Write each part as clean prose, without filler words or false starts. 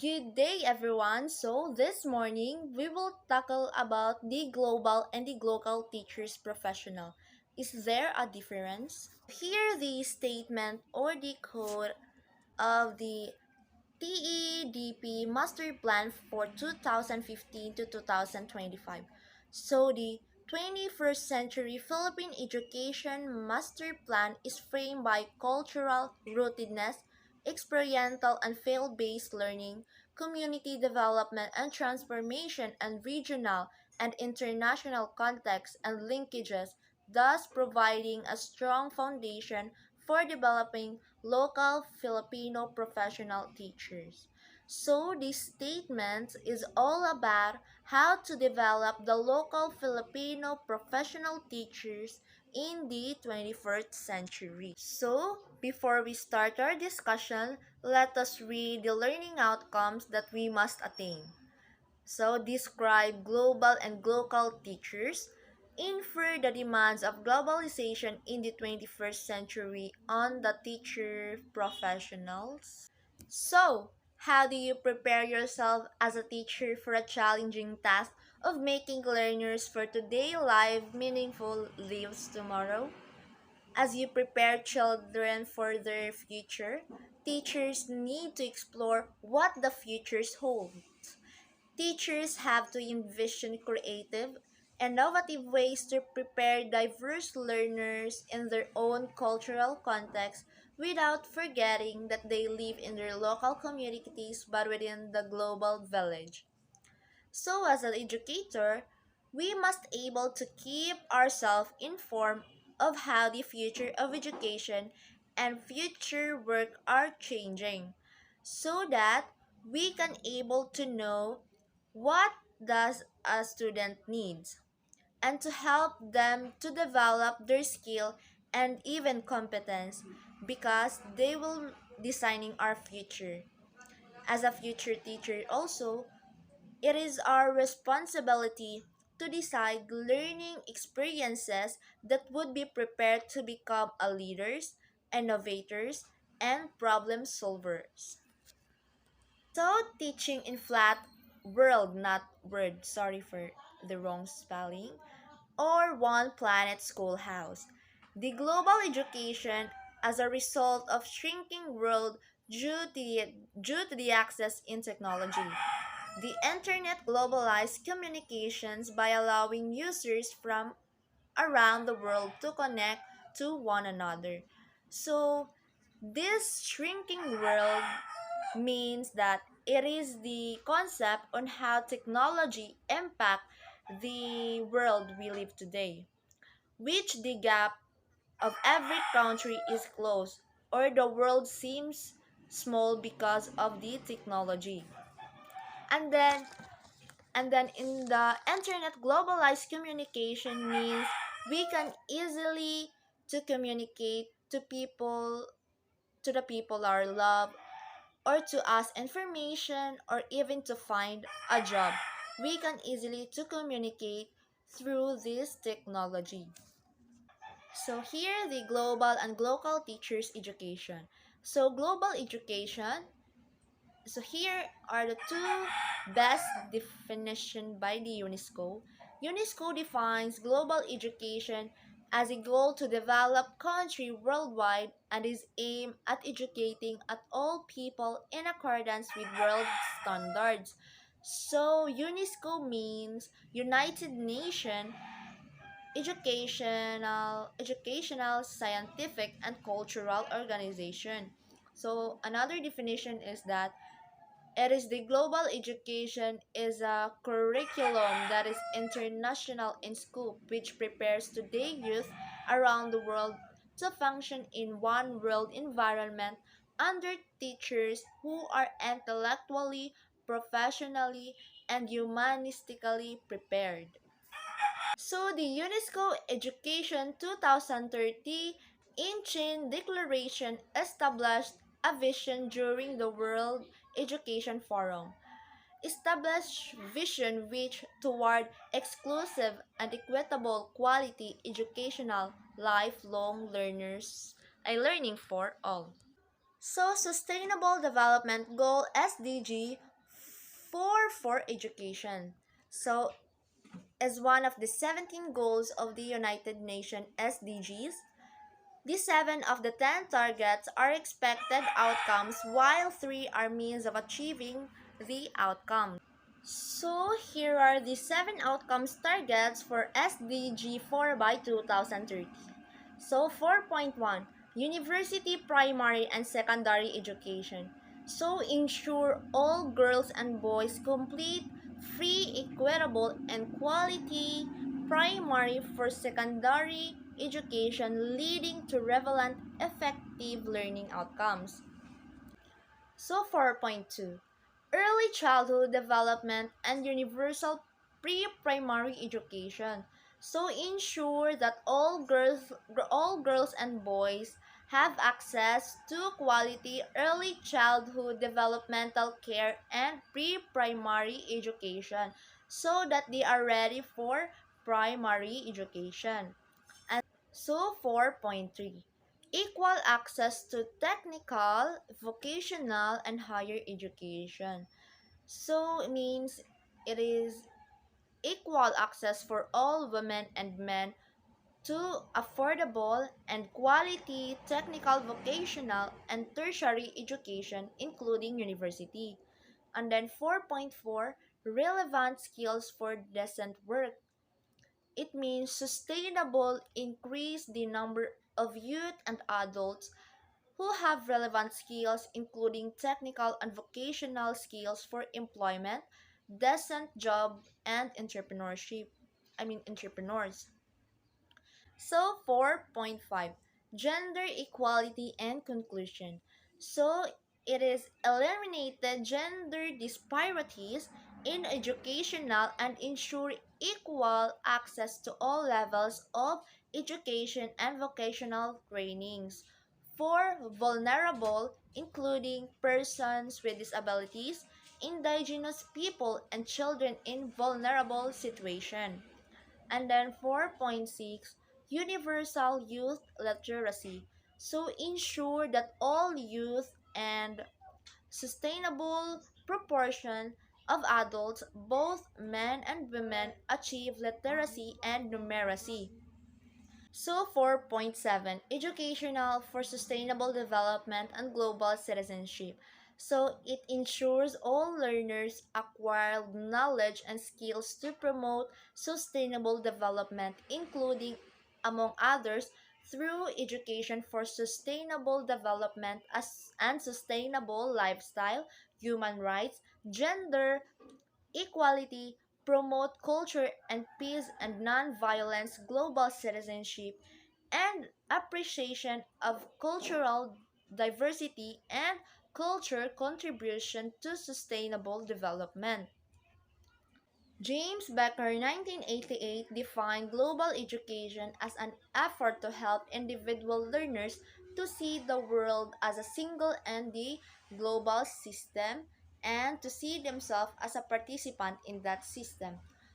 Good day everyone. So this morning we will tackle about the global and the local teachers professional. Is there a difference? Here the statement or the code of the TEDP Master Plan for 2015 to 2025. So the 21st Century Philippine Education Master Plan is framed by cultural rootedness, experiential and field-based learning, community development and transformation, and regional and international context and linkages, thus providing a strong foundation for developing local Filipino professional teachers. So this statement is all about how to develop the local Filipino professional teachers in the 21st century. So, before we start our discussion, let us read the learning outcomes that we must attain. So, describe global and local teachers, infer the demands of globalization in the 21st century on the teacher professionals. So, how do you prepare yourself as a teacher for a challenging task of making learners for today live meaningful lives tomorrow? As you prepare children for their future, teachers need to explore what the futures hold. Teachers have to envision creative, innovative ways to prepare diverse learners in their own cultural context without forgetting that they live in their local communities but within the global village. So as an educator, we must able to keep ourselves informed of how the future of education and future work are changing so that we can able to know what does a student needs and to help them to develop their skill and even competence because they will designing our future. As a future teacher also, it is our responsibility to decide learning experiences that would be prepared to become a leaders, innovators, and problem solvers. So teaching in flat world, not word, sorry for the wrong spelling, or one planet schoolhouse. The global education as a result of shrinking world due to the access in technology. The internet globalized communications by allowing users from around the world to connect to one another. So, this shrinking world means that it is the concept on how technology impact the world we live today, which the gap of every country is closed or the world seems small because of the technology. And then in the internet globalized communication means we can easily to communicate to the people our love or to ask information or even to find a job. We can easily to communicate through this technology. So here the global and local teachers education. So global education. So here are the two best definition by the UNESCO. UNESCO defines global education as a goal to develop country worldwide and is aimed at educating at all people in accordance with world standards. So UNESCO means United Nations educational, scientific and cultural organization. So another definition is that it is the global education is a curriculum that is international in scope which prepares today youth around the world to function in one world environment under teachers who are intellectually, professionally, and humanistically prepared. So the UNESCO Education 2030 in Declaration established a vision during the World Education Forum. Established vision which toward exclusive and equitable quality educational lifelong learning for all. So Sustainable Development Goal SDG For education. So, as one of the 17 goals of the United Nations SDGs, the 7 of the 10 targets are expected outcomes while 3 are means of achieving the outcomes. So here are the 7 outcomes targets for SDG 4 by 2030. So 4.1, university, primary and secondary education. So ensure all girls and boys complete free, equitable and quality primary for secondary education leading to relevant effective learning outcomes. So 4.2, early childhood development and universal pre-primary education. So ensure that all girls and boys have access to quality early childhood developmental care and pre-primary education so that they are ready for primary education. So 4.3, equal access to technical, vocational, and higher education. So it means it is equal access for all women and men to affordable and quality technical, vocational, and tertiary education, including university. And then 4.4, relevant skills for decent work. It means sustainable increase the number of youth and adults who have relevant skills including technical and vocational skills for employment, decent job and entrepreneurs. So 4.5, gender equality and conclusion. So it is eliminated gender disparities in educational and ensure equal access to all levels of education and vocational trainings for vulnerable, including persons with disabilities, indigenous people, and children in vulnerable situations. And then 4.6, universal youth literacy. So ensure that all youth and sustainable proportion of adults, both men and women, achieve literacy and numeracy. So 4.7, educational for sustainable development and global citizenship. So it ensures all learners acquire knowledge and skills to promote sustainable development, including, among others, through education for sustainable development and sustainable lifestyle, human rights, gender equality, promote culture and peace and non-violence, global citizenship, and appreciation of cultural diversity and culture contribution to sustainable development. James Becker 1988 defined global education as an effort to help individual learners to see the world as a single and the global system and to see themselves as a participant in that system.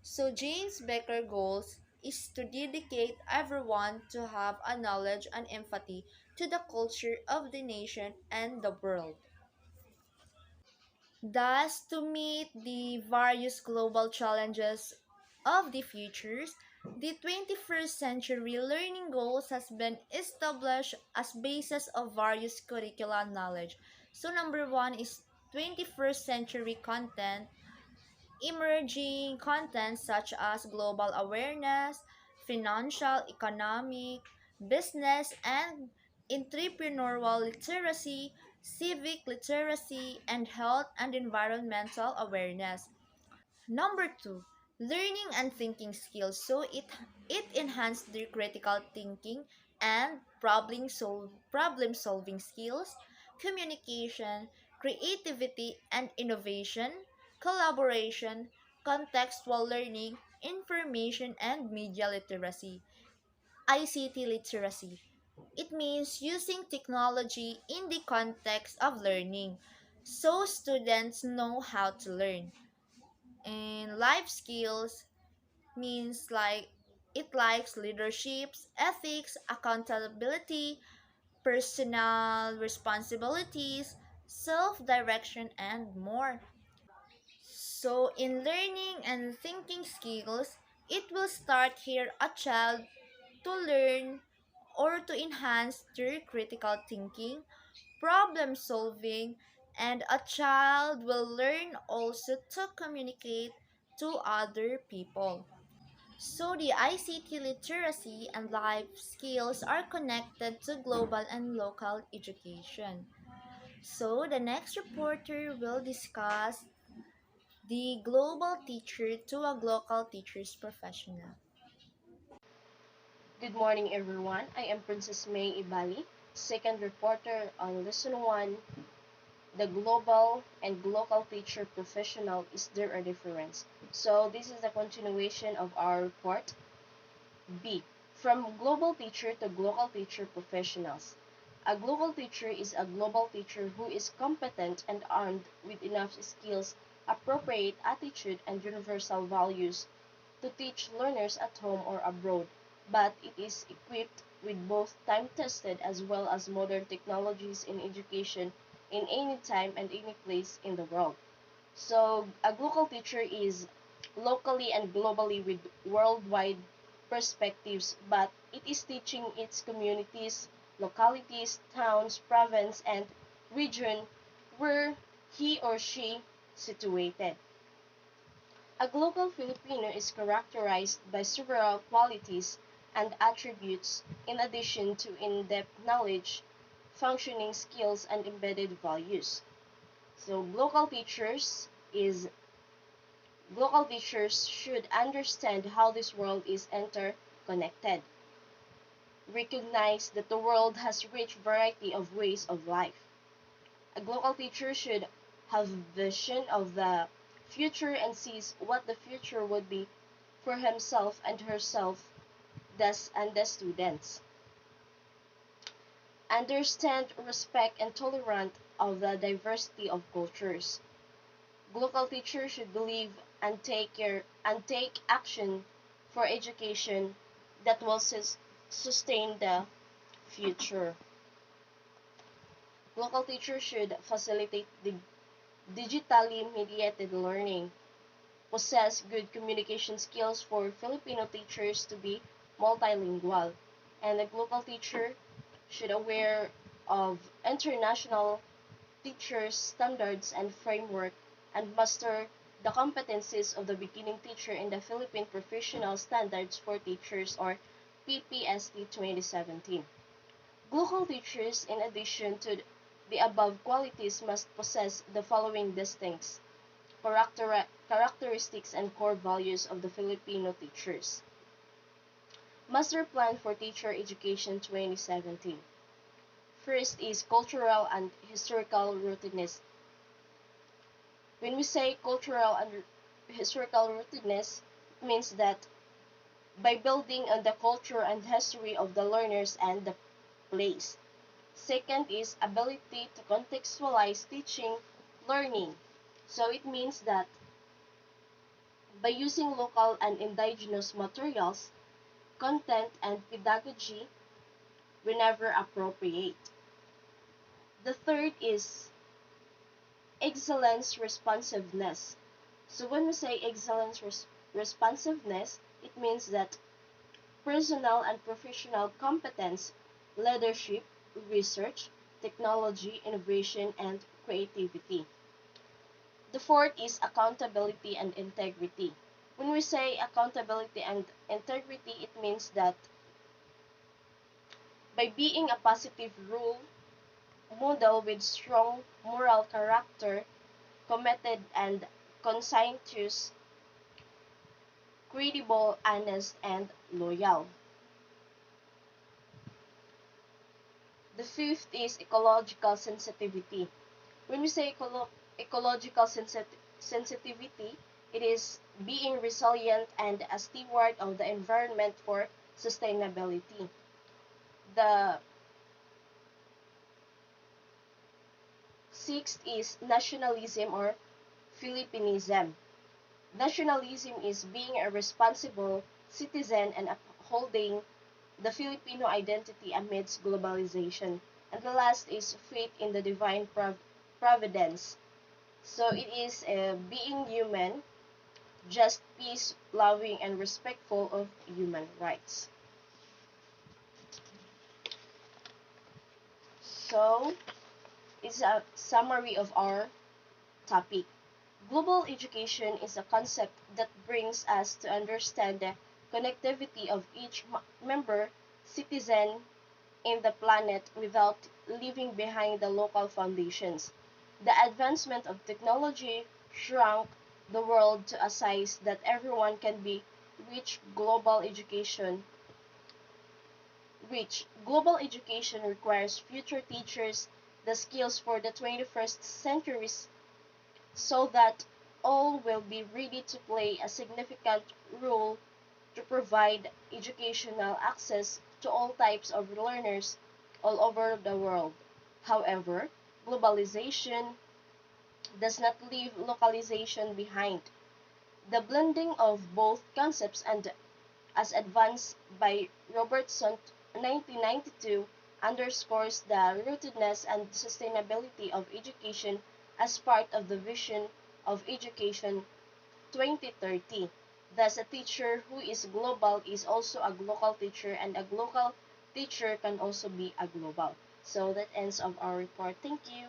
So James Becker goals is to dedicate everyone to have a knowledge and empathy to the culture of the nation and the world. Thus, to meet the various global challenges of the futures, the 21st century learning goals has been established as basis of various curricular knowledge. So number 1 is 21st century content, emerging content such as global awareness, financial, economic, business, and entrepreneurial literacy, civic literacy, and health and environmental awareness. Number 2, learning and thinking skills. So it enhanced their critical thinking and problem solving skills, communication, creativity and innovation, collaboration, contextual learning, information and media literacy. ICT literacy. It means using technology in the context of learning so students know how to learn. And life skills means like it likes leaderships, ethics, accountability, personal responsibilities, self-direction, and more. So, in learning and thinking skills, it will start here a child to learn or to enhance their critical thinking, problem solving, and a child will learn also to communicate to other people. So the ICT literacy and life skills are connected to global and local education. So the next reporter will discuss the global teacher to a local teacher's professional. Good morning, everyone. I am Princess May Ibali, second reporter on Lesson 1. The global and local teacher professional, is there a difference? So, this is a continuation of our report. B. From global teacher to global teacher professionals. A global teacher is a global teacher who is competent and armed with enough skills, appropriate attitude, and universal values to teach learners at home or abroad, but it is equipped with both time-tested as well as modern technologies in education in any time and any place in the world. So, a global teacher is locally and globally with worldwide perspectives, but it is teaching its communities, localities, towns, province, and region where he or she situated. A global Filipino is characterized by several qualities and attributes in addition to in-depth knowledge, functioning skills, and embedded values. So global teachers should understand how this world is interconnected, recognize that the world has rich variety of ways of life. A global teacher should have vision of the future and sees what the future would be for himself and herself and the students. Understand, respect, and tolerant of the diversity of cultures. Global teachers should believe and take action for education that will sustain the future. Global teachers should facilitate the digitally mediated learning, possess good communication skills for Filipino teachers to be multilingual, and a global teacher should aware of international teachers standards and framework and master the competencies of the beginning teacher in the Philippine Professional Standards for Teachers or PPST 2017. Glocal teachers, in addition to the above qualities, must possess the following distinct characteristics and core values of the Filipino teachers. Master Plan for Teacher Education 2017. First is cultural and historical rootedness. When we say cultural and historical rootedness, it means that by building on the culture and history of the learners and the place. Second is ability to contextualize teaching, learning. So it means that by using local and indigenous materials, content, and pedagogy whenever appropriate. The third is excellence responsiveness. So when we say responsiveness, it means that personal and professional competence, leadership, research, technology, innovation, and creativity. The fourth is accountability and integrity. When we say accountability and integrity, it means that by being a positive role model with strong moral character, committed and conscientious, credible, honest, and loyal. The fifth is ecological sensitivity. When we say ecological sensitivity, it is being resilient and a steward of the environment for sustainability. The sixth is nationalism or Philippinism. Nationalism is being a responsible citizen and upholding the Filipino identity amidst globalization. And the last is faith in the divine providence. So it is being human, just peace, loving, and respectful of human rights. So it's a summary of our topic. Global education is a concept that brings us to understand the connectivity of each member citizen in the planet without leaving behind the local foundations. The advancement of technology shrunk the world to a size that everyone can be reach global education. Global education requires future teachers the skills for the 21st centuries so that all will be ready to play a significant role to provide educational access to all types of learners all over the world. However, globalization does not leave localization behind. The blending of both concepts and as advanced by Robertson 1992 underscores the rootedness and sustainability of education as part of the vision of education 2030. Thus, a teacher who is global is also a local teacher, and a local teacher can also be a global. So that ends of our report. Thank you.